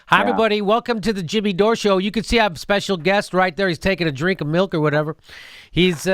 Hi, Yeah. everybody. Welcome to the Jimmy Dore Show. You can see I have a special guest right there. He's taking a drink of milk or whatever. He's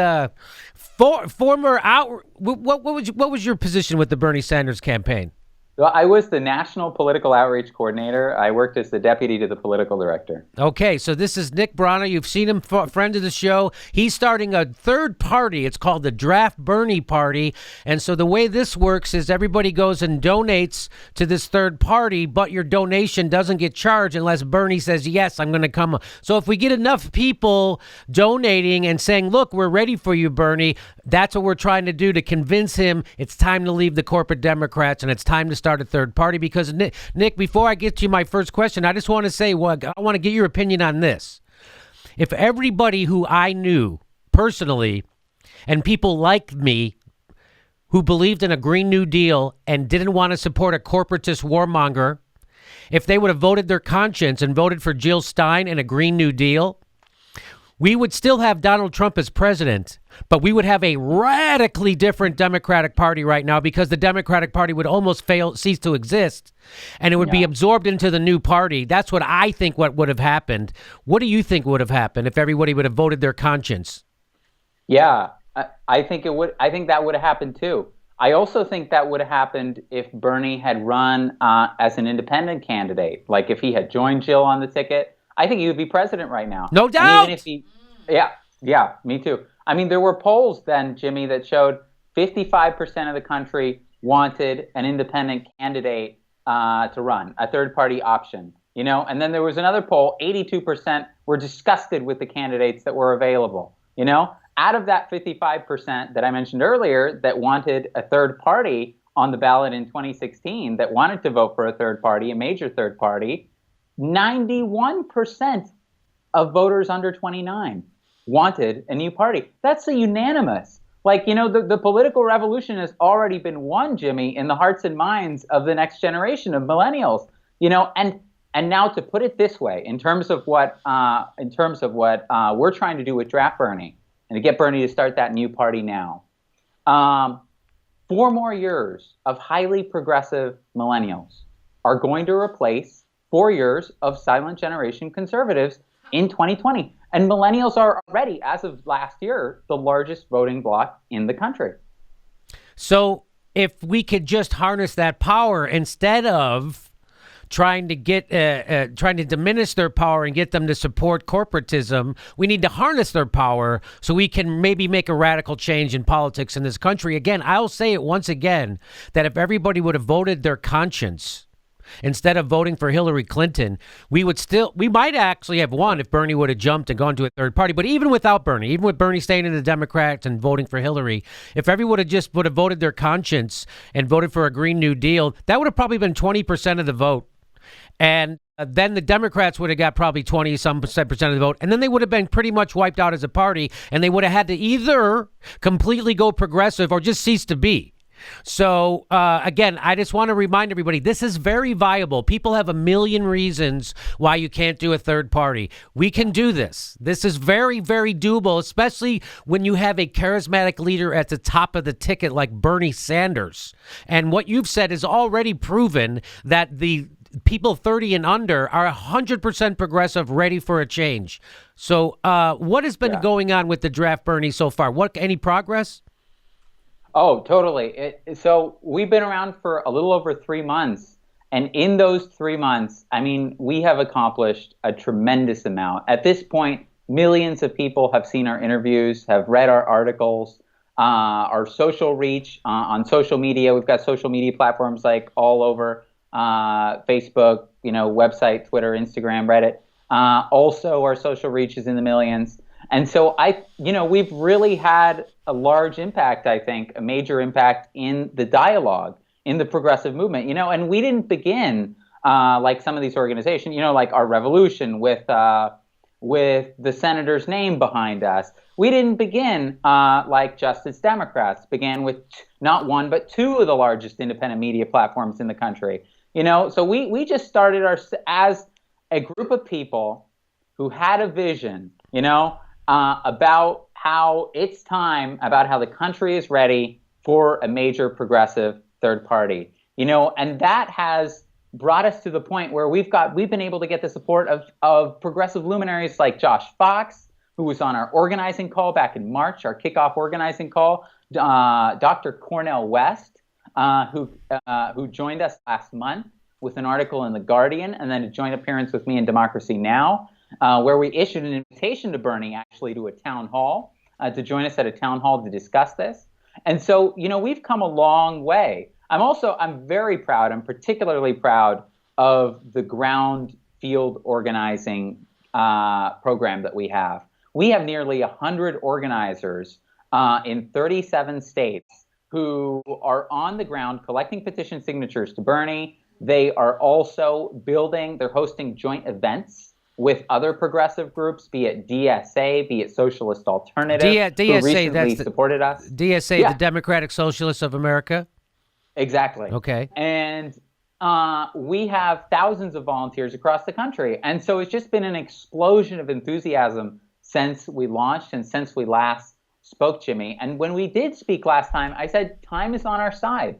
former out. What was your position with the Bernie Sanders campaign? Well, I was the National Political Outreach Coordinator. I worked as the deputy to the political director. Okay, so this is Nick Brana. You've seen him, friend of the show. He's starting a third party. It's called the DraftBernie Party. And so the way this works is everybody goes and donates to this third party, but your donation doesn't get charged unless Bernie says, yes, I'm going to come. So if we get enough people donating and saying, look, we're ready for you, Bernie, that's what we're trying to do to convince him it's time to leave the corporate Democrats and it's time to start a third party. Because, Nick, before I get to my first question, I just want to say, well, I want to get your opinion on this. If everybody who I knew personally and people like me who believed in a Green New Deal and didn't want to support a corporatist warmonger, if they would have voted their conscience and voted for Jill Stein and a Green New Deal, we would still have Donald Trump as president, but we would have a radically different Democratic Party right now because the Democratic Party would almost cease to exist, and it would be Yeah. absorbed into the new party. That's what I think what would have happened. What do you think would have happened if everybody would have voted their conscience? Yeah, I think it would. I think that would have happened too. I also think that would have happened if Bernie had run as an independent candidate. Like if he had joined Jill on the ticket, I think he would be president right now. No And even if doubt. he, yeah, yeah, me too. I mean, there were polls then, Jimmy, that showed 55% of the country wanted an independent candidate to run, a third party option. And then there was another poll, 82% were disgusted with the candidates that were available. Out of that 55% that I mentioned earlier that wanted a third party on the ballot in 2016, that wanted to vote for a third party, a major third party, 91% of voters under 29 wanted a new party. That's a unanimous. The political revolution has already been won, Jimmy, in the hearts and minds of the next generation of millennials. And now to put it this way, in terms of what we're trying to do with Draft Bernie, and to get Bernie to start that new party now, 4 more years of highly progressive millennials are going to replace 4 years of silent generation conservatives in 2020. And millennials are already, as of last year, the largest voting bloc in the country. So if we could just harness that power instead of trying to diminish their power and get them to support corporatism, we need to harness their power so we can maybe make a radical change in politics in this country. Again, I'll say it once again, that if everybody would have voted their conscience instead of voting for Hillary Clinton, we might actually have won if Bernie would have jumped and gone to a third party. But even without Bernie, even with Bernie staying in the Democrats and voting for Hillary, if everyone would have voted their conscience and voted for a Green New Deal, that would have probably been 20% of the vote. And then the Democrats would have got probably 20-some% of the vote. And then they would have been pretty much wiped out as a party. And they would have had to either completely go progressive or just cease to be. So, again, I just want to remind everybody, this is very viable. People have a million reasons why you can't do a third party. We can do this. This is very, very doable, especially when you have a charismatic leader at the top of the ticket like Bernie Sanders. And what you've said is already proven that the people 30 and under are 100% progressive, ready for a change. So what has been Yeah. going on with the Draft Bernie so far? Any progress? Oh, totally. So we've been around for a little over 3 months. And in those 3 months, I mean, we have accomplished a tremendous amount. At this point, millions of people have seen our interviews, have read our articles, our social reach on social media. We've got social media platforms like all over Facebook, website, Twitter, Instagram, Reddit. Also, our social reach is in the millions. And so we've really had a large impact, I think, a major impact in the dialogue, in the progressive movement, and we didn't begin like some of these organizations, like our revolution with the senator's name behind us. We didn't begin like Justice Democrats began with not one, but two of the largest independent media platforms in the country. So we just started as a group of people who had a vision, about how it's time, about how the country is ready for a major progressive third party, and that has brought us to the point where we've been able to get the support of progressive luminaries like Josh Fox, who was on our organizing call back in March, our kickoff organizing call, Dr. Cornel West, who joined us last month with an article in The Guardian, and then a joint appearance with me in Democracy Now!, where we issued an invitation to Bernie actually to a town hall, to join us at a town hall to discuss this. And so, we've come a long way. I'm very proud. I'm particularly proud of the ground field organizing program that we have. We have nearly 100 organizers in 37 states who are on the ground collecting petition signatures to Bernie. They are also they're hosting joint events with other progressive groups, be it DSA, be it Socialist Alternative, who recently supported us. DSA, the Democratic Socialists of America? Exactly. Okay. And we have thousands of volunteers across the country. And so it's just been an explosion of enthusiasm since we launched and since we last spoke, Jimmy. And when we did speak last time, I said time is on our side.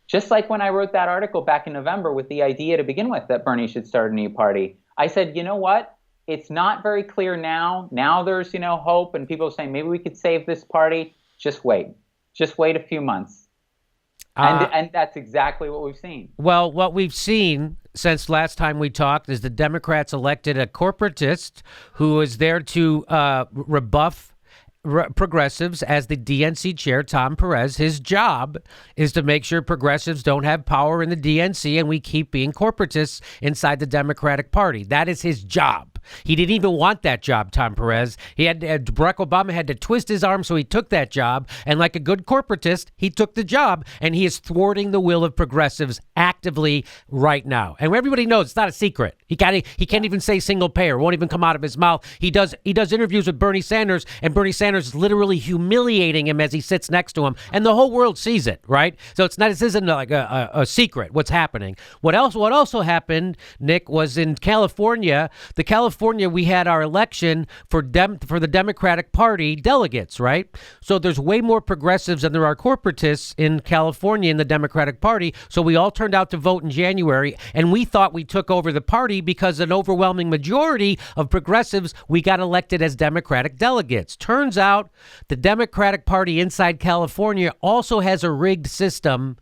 Just like when I wrote that article back in November with the idea to begin with that Bernie should start a new party, I said, you know what? It's not very clear now. Now there's, hope, and people are saying maybe we could save this party. Just wait. Just wait a few months. And that's exactly what we've seen. Well, what we've seen since last time we talked is the Democrats elected a corporatist who is there to rebuff progressives as the DNC chair, Tom Perez. His job is to make sure progressives don't have power in the DNC and we keep being corporatists inside the Democratic Party. That is his job. He didn't even want that job, Tom Perez. Barack Obama had to twist his arm, so he took that job. And like a good corporatist, he took the job, and he is thwarting the will of progressives actively right now. And everybody knows it's not a secret. He can't even say single payer. It won't even come out of his mouth. He does interviews with Bernie Sanders, and Bernie Sanders is literally humiliating him as he sits next to him, and the whole world sees it, right? So this isn't like a secret what's happening. What also happened, Nick, was in California. We had our election for the Democratic Party delegates, right? So there's way more progressives than there are corporatists in California in the Democratic Party. So we all turned out to vote in January, and we thought we took over the party because an overwhelming majority of progressives, we got elected as Democratic delegates. Turns out the Democratic Party inside California also has a rigged system,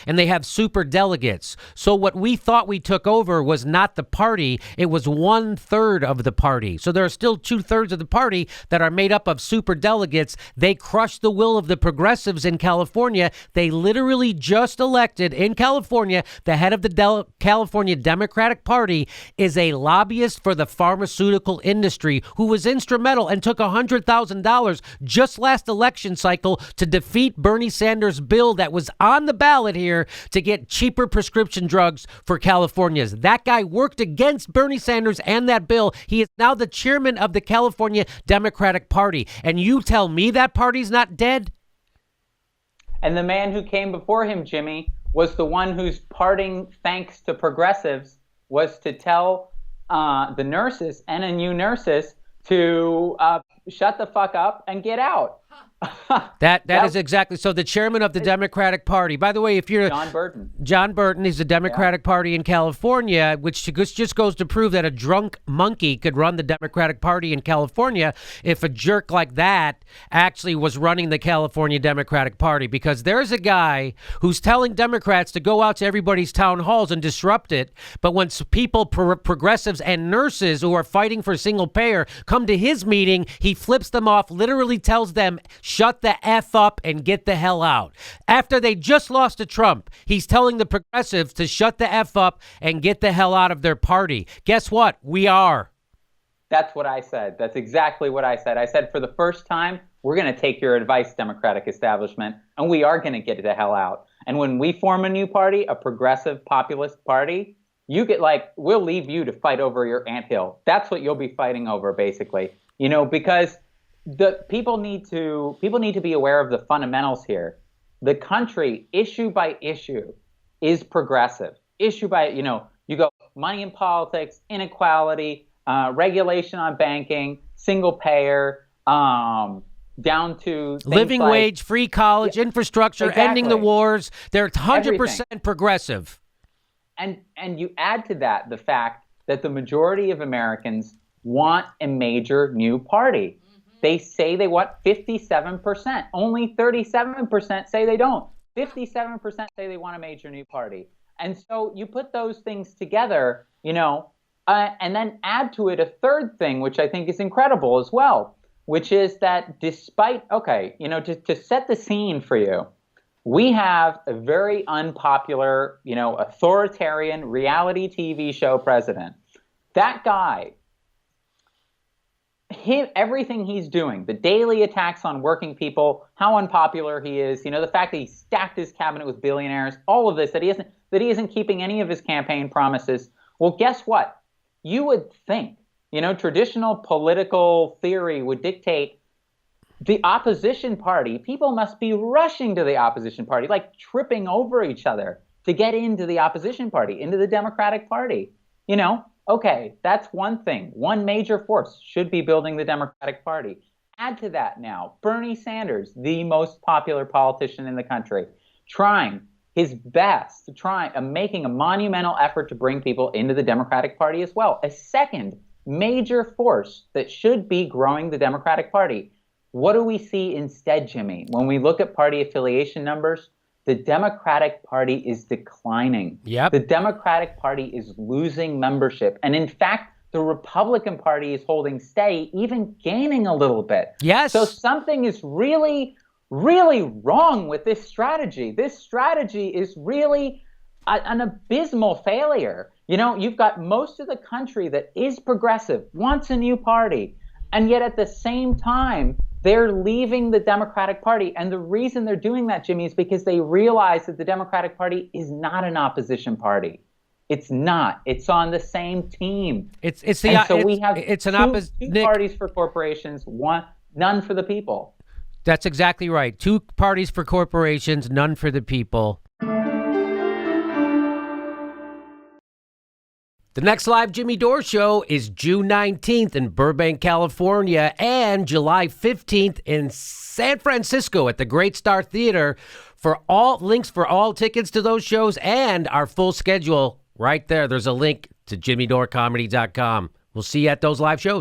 and they have super delegates. So what we thought we took over was not the party. It was 1/3 of the party. So there are still 2/3 of the party that are made up of super delegates. They crushed the will of the progressives in California. They literally just elected in California. The head of the California Democratic Party is a lobbyist for the pharmaceutical industry who was instrumental and took $100,000 just last election cycle to defeat Bernie Sanders' bill that was on the ballot here to get cheaper prescription drugs for Californians. That guy worked against Bernie Sanders and that bill. He is now the chairman of the California Democratic Party. And you tell me that party's not dead? And the man who came before him, Jimmy, was the one whose parting thanks to progressives was to tell the nurses, NNU nurses, to shut the fuck up and get out. That is exactly so. The chairman of the Democratic Party, by the way, if you're John Burton, he's the Democratic Party in California, which just goes to prove that a drunk monkey could run the Democratic Party in California if a jerk like that actually was running the California Democratic Party. Because there's a guy who's telling Democrats to go out to everybody's town halls and disrupt it. But when people, progressives and nurses who are fighting for single payer come to his meeting, he flips them off, literally tells them, shut the F up and get the hell out. After they just lost to Trump, he's telling the progressives to shut the F up and get the hell out of their party. Guess what? We are. That's what I said. That's exactly what I said. I said, for the first time, we're going to take your advice, Democratic establishment, and we are going to get the hell out. And when we form a new party, a progressive populist party, we'll leave you to fight over your anthill. That's what you'll be fighting over, basically. Because the people need to be aware of the fundamentals here. The country, issue by issue, is progressive. Issue by, you go money in politics, inequality, regulation on banking, single payer, down to living wage, free college, infrastructure, exactly. ending the wars. They're 100% progressive. And you add to that the fact that the majority of Americans want a major new party. They say they want 57%. Only 37% say they don't. 57% say they want a major new party. And so you put those things together, and then add to it a third thing, which I think is incredible as well, which is that despite, to set the scene for you, we have a very unpopular, authoritarian reality TV show president. That guy, everything he's doing, the daily attacks on working people, how unpopular he is, the fact that he stacked his cabinet with billionaires, all of this, that he isn't keeping any of his campaign promises. Well, guess what? You would think, traditional political theory would dictate the opposition party. People must be rushing to the opposition party, like tripping over each other to get into the opposition party, into the Democratic Party. Okay, that's one thing. One major force should be building the Democratic Party. Add to that now, Bernie Sanders, the most popular politician in the country, trying his best, making a monumental effort to bring people into the Democratic Party as well. A second major force that should be growing the Democratic Party. What do we see instead, Jimmy? When we look at party affiliation numbers, the Democratic Party is declining. Yep. The Democratic Party is losing membership. And in fact, the Republican Party is holding steady, even gaining a little bit. Yes. So something is really, really wrong with this strategy. This strategy is really an abysmal failure. You've got most of the country that is progressive, wants a new party, and yet at the same time, they're leaving the Democratic Party. And the reason they're doing that, Jimmy, is because they realize that the Democratic Party is not an opposition party. It's not. It's on the same team. We have two parties for corporations, none for the people. That's exactly right. Two parties for corporations, none for the people. The next live Jimmy Dore show is June 19th in Burbank, California, and July 15th in San Francisco at the Great Star Theater. For all links for all tickets to those shows and our full schedule right there, there's a link to jimmydorecomedy.com. We'll see you at those live shows.